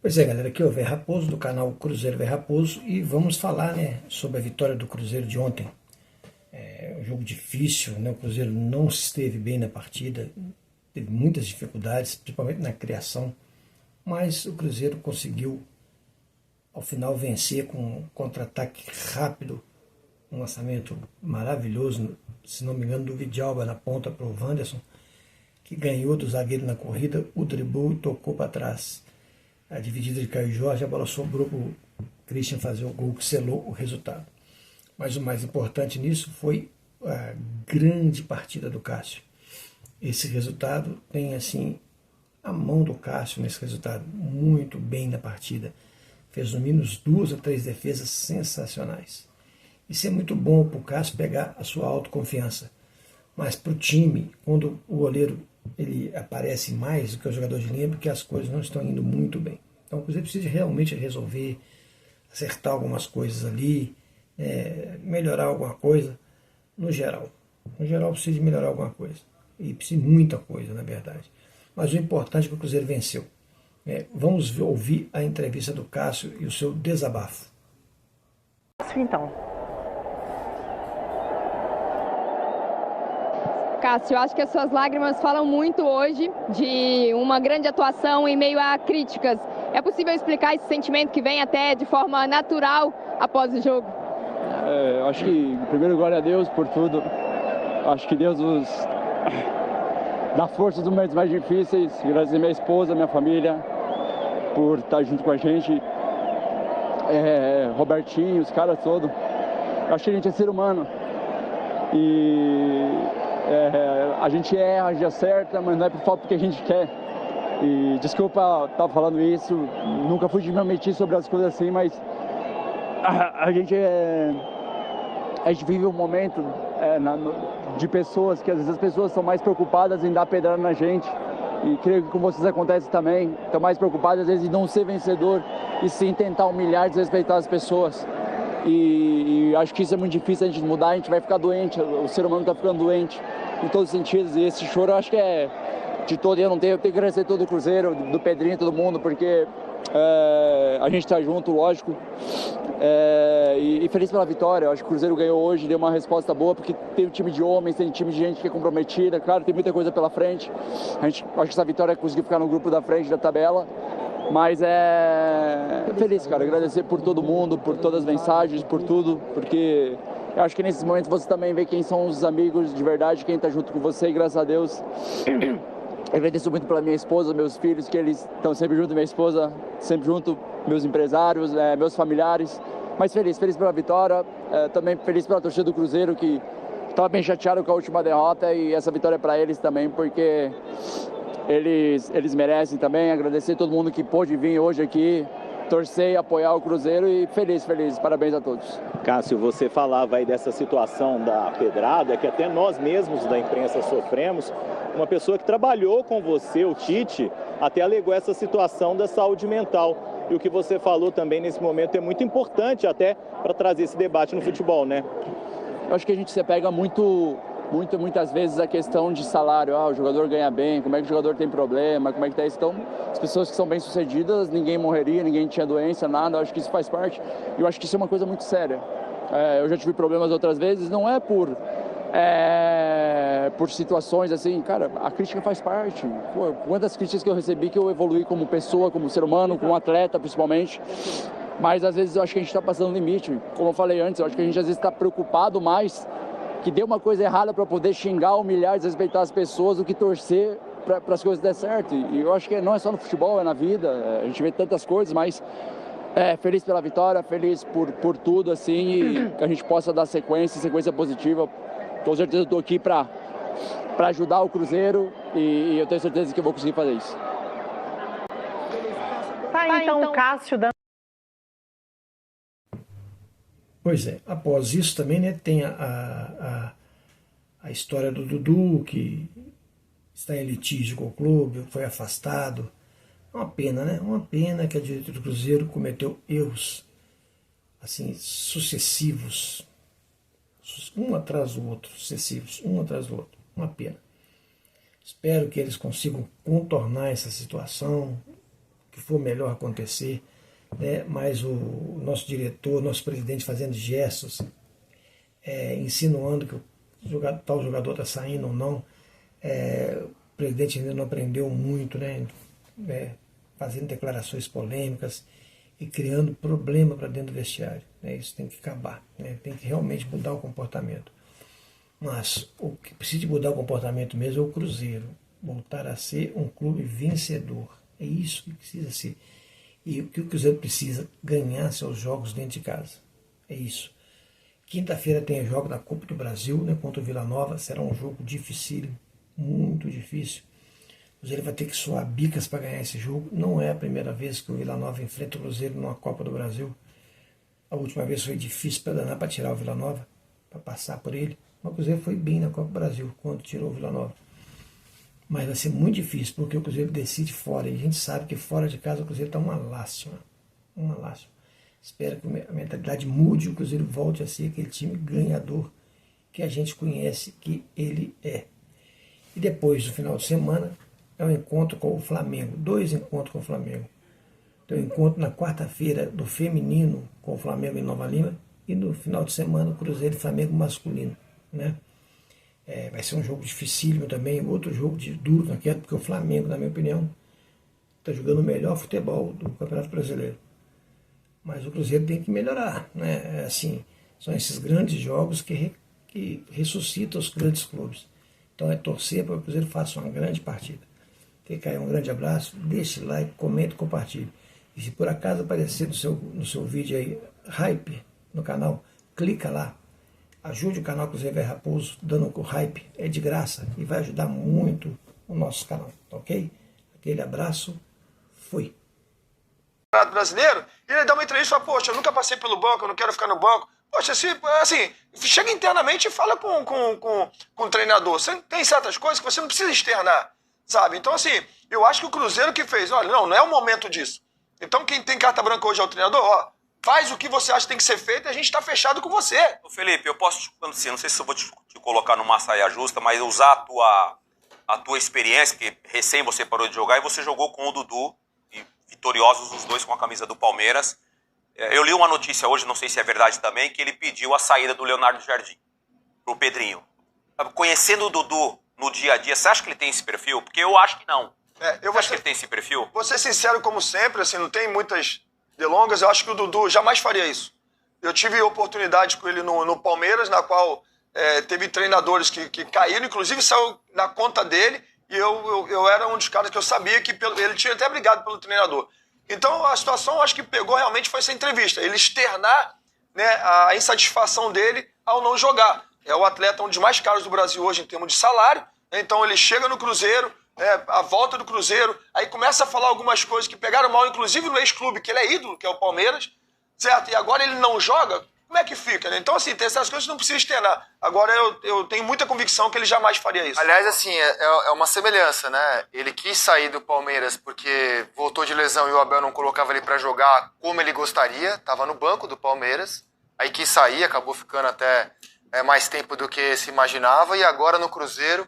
Pois é, galera, aqui é o Ver Raposo, do canal Cruzeiro Ver Raposo, e vamos falar, sobre a vitória do Cruzeiro de ontem. É um jogo difícil, o Cruzeiro não esteve bem na partida, teve muitas dificuldades, principalmente na criação, mas o Cruzeiro conseguiu, ao final, vencer com um contra-ataque rápido, um lançamento maravilhoso, se não me engano, do Vidalba na ponta para o Wanderson, que ganhou do zagueiro na corrida, o driblou e tocou para trás. A dividida de Caio Jorge, a bola sobrou para o Christian fazer o gol que selou o resultado. Mas o mais importante nisso foi a grande partida do Cássio. Esse resultado tem, assim, a mão do Cássio nesse resultado, muito bem na partida. Fez no menos 2 ou 3 defesas sensacionais. Isso é muito bom para o Cássio pegar a sua autoconfiança. Mas para o time, quando o goleiro ele aparece mais do que o jogador de linha, porque as coisas não estão indo muito bem. Então o Cruzeiro precisa realmente resolver, acertar algumas coisas ali, melhorar alguma coisa, no geral. No geral precisa de melhorar alguma coisa. E precisa de muita coisa, na verdade. Mas o importante é que o Cruzeiro venceu. Vamos ouvir a entrevista do Cássio e o seu desabafo. Então, Cássio, eu acho que as suas lágrimas falam muito hoje de uma grande atuação em meio a críticas. É possível explicar esse sentimento que vem até de forma natural após o jogo? Acho que, primeiro, glória a Deus por tudo. Acho que Deus nos dá força nos momentos mais difíceis. Agradecer minha esposa, minha família, por estar junto com a gente. Robertinho, os caras todos. Acho que a gente é ser humano. E a gente erra, a gente acerta, mas não é por falta do que a gente quer. E desculpa estar falando isso, nunca fui de me omitir sobre as coisas assim, mas a gente vive um momento de pessoas que às vezes as pessoas são mais preocupadas em dar pedrada na gente. E creio que com vocês acontece também, estão mais preocupados às vezes em não ser vencedor e sim tentar humilhar e desrespeitar as pessoas. E acho que isso é muito difícil a gente mudar, a gente vai ficar doente, o ser humano está ficando doente em todos os sentidos. E esse choro eu acho que é de todo, eu tenho que agradecer todo o Cruzeiro, do Pedrinho, todo mundo, porque a gente está junto, lógico. E feliz pela vitória. Eu acho que o Cruzeiro ganhou hoje, deu uma resposta boa, porque tem um time de homens, tem um time de gente que é comprometida. Claro, tem muita coisa pela frente. Acho que essa vitória conseguiu ficar no grupo da frente da tabela. Mas feliz, cara, agradecer por todo mundo, por todas as mensagens, por tudo, porque eu acho que nesses momentos você também vê quem são os amigos de verdade, quem tá junto com você, e graças a Deus eu agradeço muito pela minha esposa, meus filhos, que eles estão sempre junto, minha esposa sempre junto, meus empresários, meus familiares, mas feliz pela vitória, também feliz pela torcida do Cruzeiro, que estava bem chateado com a última derrota, e essa vitória é para eles também, porque eles merecem também. Agradecer todo mundo que pôde vir hoje aqui, torcer e apoiar o Cruzeiro, e feliz, parabéns a todos. Cássio, você falava aí dessa situação da pedrada, que até nós mesmos da imprensa sofremos. Uma pessoa que trabalhou com você, o Tite, até alegou essa situação da saúde mental. E o que você falou também nesse momento é muito importante até para trazer esse debate no futebol, né? Eu acho que a gente se apega muitas vezes a questão de salário, o jogador ganha bem, como é que o jogador tem problema, como é que tá isso. Então, as pessoas que são bem-sucedidas, ninguém morreria, ninguém tinha doença, nada. Eu acho que isso faz parte, e eu acho que isso é uma coisa muito séria. Eu já tive problemas outras vezes, não é por situações assim, cara, a crítica faz parte. Pô, quantas críticas que eu recebi, que eu evoluí como pessoa, como ser humano, como atleta principalmente. Mas às vezes eu acho que a gente está passando o limite. Como eu falei antes, eu acho que a gente às vezes está preocupado mais que deu uma coisa errada para poder xingar, humilhar, desrespeitar as pessoas, do que torcer para as coisas darem certo. E eu acho que não é só no futebol, é na vida. A gente vê tantas coisas, mas feliz pela vitória, feliz por tudo, assim, e que a gente possa dar sequência positiva. Com certeza eu estou aqui para ajudar o Cruzeiro, e eu tenho certeza que eu vou conseguir fazer isso. Tá, então, Cássio dando... Pois é, após isso também, tem a história do Dudu, que está em litígio com o clube, foi afastado. Uma pena, né? Uma pena que a diretoria do Cruzeiro cometeu erros assim, sucessivos, um atrás do outro, sucessivos, um atrás do outro. Uma pena. Espero que eles consigam contornar essa situação, que for melhor acontecer, né? Mas o nosso diretor, nosso presidente fazendo gestos, insinuando que tal jogador está saindo ou não. O presidente ainda não aprendeu muito, né? Fazendo declarações polêmicas e criando problema para dentro do vestiário. Né? Isso tem que acabar, né? Tem que realmente mudar o comportamento. Mas o que precisa mudar o comportamento mesmo é o Cruzeiro. Voltar a ser um clube vencedor. É isso que precisa ser. E o que o Cruzeiro precisa? Ganhar seus jogos dentro de casa. É isso. Quinta-feira tem jogo da Copa do Brasil, né, contra o Vila Nova. Será um jogo dificílimo, muito difícil. O Cruzeiro vai ter que suar bicas para ganhar esse jogo. Não é a primeira vez que o Vila Nova enfrenta o Cruzeiro numa Copa do Brasil. A última vez foi difícil para danar para tirar o Vila Nova, para passar por ele. Mas o Cruzeiro foi bem na Copa do Brasil quando tirou o Vila Nova. Mas vai ser muito difícil, porque o Cruzeiro decide fora. E a gente sabe que fora de casa o Cruzeiro está uma lástima. Uma lástima. Espero que a mentalidade mude e o Cruzeiro volte a ser aquele time ganhador que a gente conhece que ele é. E depois, no final de semana, é um encontro com o Flamengo. 2 encontros com o Flamengo. Tem um encontro na quarta-feira do feminino com o Flamengo em Nova Lima. E no final de semana, o Cruzeiro e Flamengo masculino. Né? Vai ser um jogo dificílimo também, outro jogo de duro na queda, porque o Flamengo, na minha opinião, está jogando o melhor futebol do Campeonato Brasileiro. Mas o Cruzeiro tem que melhorar, né? Assim, são esses grandes jogos que ressuscitam os grandes clubes. Então é torcer para que o Cruzeiro faça uma grande partida. Fica aí um grande abraço, deixe like, comente, compartilhe. E se por acaso aparecer no seu vídeo aí, hype no canal, clica lá. Ajude o canal Cruzeiro Velho Raposo, dando o hype, é de graça e vai ajudar muito o nosso canal, ok? Aquele abraço, fui. Brasileiro, e ele dá uma entrevista e fala, poxa, eu nunca passei pelo banco, eu não quero ficar no banco. Poxa, assim, chega internamente e fala com o treinador. Você tem certas coisas que você não precisa externar, sabe? Então, assim, eu acho que o Cruzeiro que fez, olha, não é o momento disso. Então, quem tem carta branca hoje é o treinador, ó, faz o que você acha que tem que ser feito e a gente está fechado com você. Ô Felipe, eu posso, assim, não sei se eu vou te colocar numa saia justa, mas usar a tua experiência, que recém você parou de jogar e você jogou com o Dudu, e vitoriosos os dois com a camisa do Palmeiras. Eu li uma notícia hoje, não sei se é verdade também, que ele pediu a saída do Leonardo Jardim pro Pedrinho. Conhecendo o Dudu no dia a dia, você acha que ele tem esse perfil? Porque eu acho que não. Você acha que ele tem esse perfil? Vou ser sincero como sempre, assim, não tem muitas delongas, eu acho que o Dudu jamais faria isso. Eu tive oportunidade com ele no Palmeiras, na qual teve treinadores que caíram, inclusive saiu na conta dele, e eu era um dos caras que eu sabia que ele tinha até brigado pelo treinador. Então a situação, acho que pegou realmente foi essa entrevista, ele externar, né, a insatisfação dele ao não jogar. É o atleta um dos mais caros do Brasil hoje em termos de salário, então ele chega no Cruzeiro, a volta do Cruzeiro, aí começa a falar algumas coisas que pegaram mal, inclusive no ex-clube, que ele é ídolo, que é o Palmeiras, certo? E agora ele não joga, como é que fica, né? Então, assim, tem essas coisas que não precisa externar. Agora, eu tenho muita convicção que ele jamais faria isso. Aliás, assim, é uma semelhança, né? Ele quis sair do Palmeiras porque voltou de lesão e o Abel não colocava ele pra jogar como ele gostaria, tava no banco do Palmeiras, aí quis sair, acabou ficando até mais tempo do que se imaginava, e agora no Cruzeiro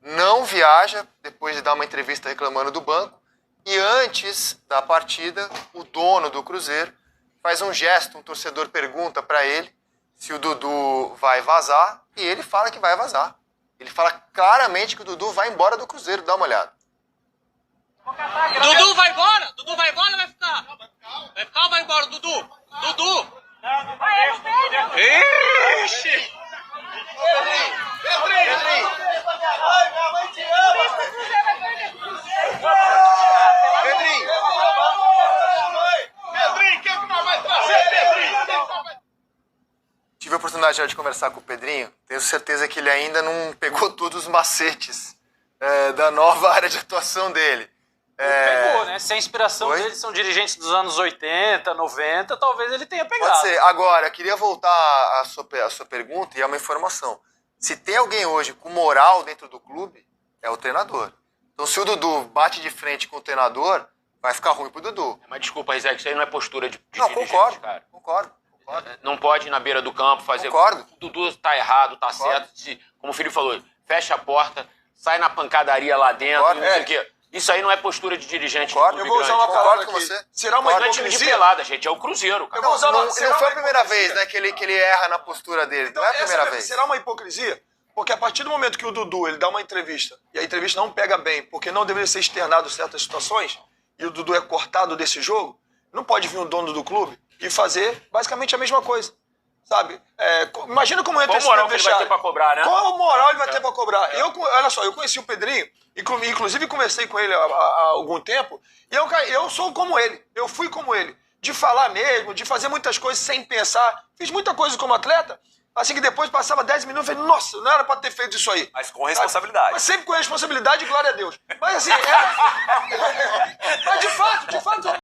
não viaja, depois de dar uma entrevista reclamando do banco, e antes da partida, o dono do Cruzeiro faz um gesto, um torcedor pergunta para ele se o Dudu vai vazar, e ele fala que vai vazar. Ele fala claramente que o Dudu vai embora do Cruzeiro, dá uma olhada. Dudu vai embora? Dudu vai embora ou vai ficar? Vai ficar ou vai embora, Dudu? Dudu! Ixi! Pedrinho! Quem que nós vai trazer, Pedrinho? Tive a oportunidade já de conversar com o Pedrinho, tenho certeza que ele ainda não pegou todos os macetes da nova área de atuação dele. Pegou, né? Se a inspiração deles são dirigentes dos anos 80, 90, talvez ele tenha pegado. Pode ser. Agora, eu queria voltar à sua pergunta e a uma informação. Se tem alguém hoje com moral dentro do clube, é o treinador. Então, se o Dudu bate de frente com o treinador, vai ficar ruim pro Dudu. Mas desculpa, Rizek, isso aí não é postura de não, dirigente, concordo, cara. Concordo. Não pode ir na beira do campo fazer... Concordo. O Dudu tá errado, tá certo. Como o Felipe falou, fecha a porta, sai na pancadaria lá dentro, não sei o quê. Isso aí não é postura de dirigente. Eu vou usar uma palavra com você. Será uma não é time de hipocrisia? pelada, gente. É o Cruzeiro, cara. Não foi a primeira vez, né, que ele erra na postura dele. Então, não é a primeira vez. Será uma hipocrisia? Porque a partir do momento que o Dudu ele dá uma entrevista e a entrevista não pega bem, porque não deveria ser externado certas situações, e o Dudu é cortado desse jogo, não pode vir o dono do clube e fazer basicamente a mesma coisa. Sabe? Imagina como entra esse moral que ele vai ter pra cobrar, né? Qual moral ele vai ter pra cobrar? Olha só, eu conheci o Pedrinho, inclusive conversei com ele há algum tempo, e eu sou como ele, eu fui como ele, de falar mesmo, de fazer muitas coisas sem pensar. Fiz muita coisa como atleta, assim que depois passava 10 minutos, eu falei, nossa, não era pra ter feito isso aí. Mas com responsabilidade. Mas sempre com responsabilidade e glória a Deus. Mas assim, mas de fato,